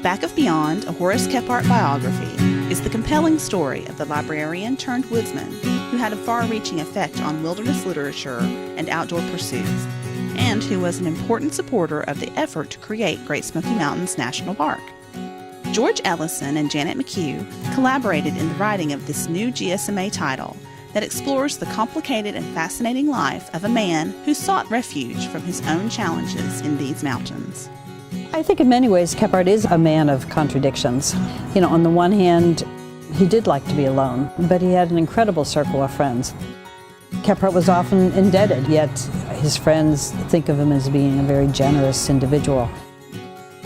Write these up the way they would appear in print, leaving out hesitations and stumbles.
Back of Beyond, a Horace Kephart biography, is the compelling story of the librarian-turned-woodsman who had a far-reaching effect on wilderness literature and outdoor pursuits, and who was an important supporter of the effort to create Great Smoky Mountains National Park. George Ellison and Janet McCue collaborated in the writing of this new GSMA title that explores the complicated and fascinating life of a man who sought refuge from his own challenges in these mountains. I think in many ways Kephart is a man of contradictions. You know, on the one hand, he did like to be alone, but he had an incredible circle of friends. Kephart was often indebted, yet his friends think of him as being a very generous individual.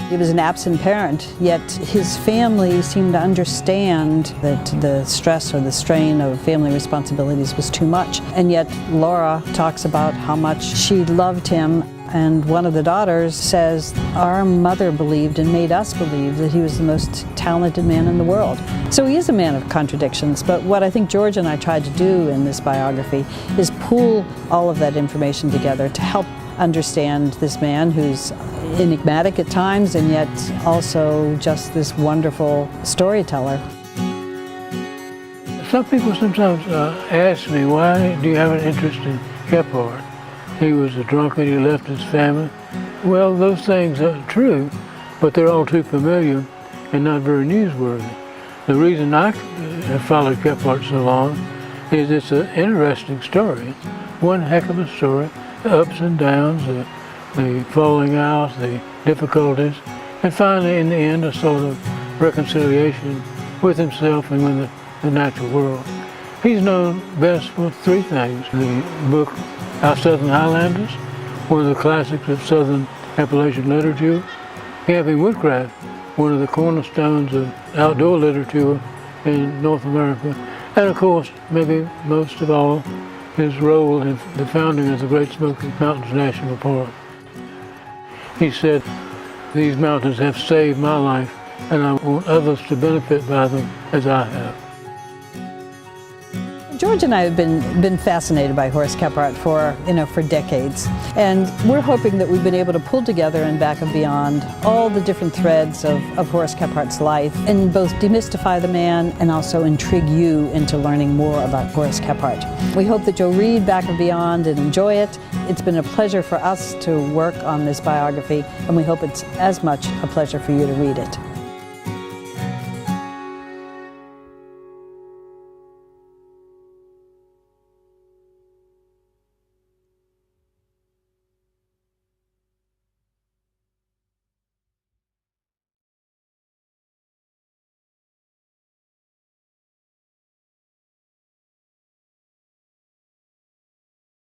He was an absent parent, yet his family seemed to understand that the stress or the strain of family responsibilities was too much. And yet Laura talks about how much she loved him, and one of the daughters says, "Our mother believed and made us believe that he was the most talented man in the world." So he is a man of contradictions, but what I think George and I tried to do in this biography is pool all of that information together to help understand this man who's enigmatic at times and yet also just this wonderful storyteller. Some people sometimes ask me, why do you have an interest in Kephart? He was a drunkard, he left his family. Well, those things are true, but they're all too familiar and not very newsworthy. The reason I have followed Kephart so long is it's an interesting story. One heck of a story, the ups and downs, the falling out, the difficulties, and finally in the end a sort of reconciliation with himself and with the natural world. He's known best for three things: the book Our Southern Highlanders, one of the classics of Southern Appalachian literature; Camping Woodcraft, one of the cornerstones of outdoor literature in North America; and of course, maybe most of all, his role in the founding of the Great Smoky Mountains National Park. He said, "These mountains have saved my life, and I want others to benefit by them as I have." George and I have been fascinated by Horace Kephart for decades, and we're hoping that we've been able to pull together in Back of Beyond all the different threads of Horace Kephart's life and both demystify the man and also intrigue you into learning more about Horace Kephart. We hope that you'll read Back of Beyond and enjoy it. It's been a pleasure for us to work on this biography, and we hope it's as much a pleasure for you to read it.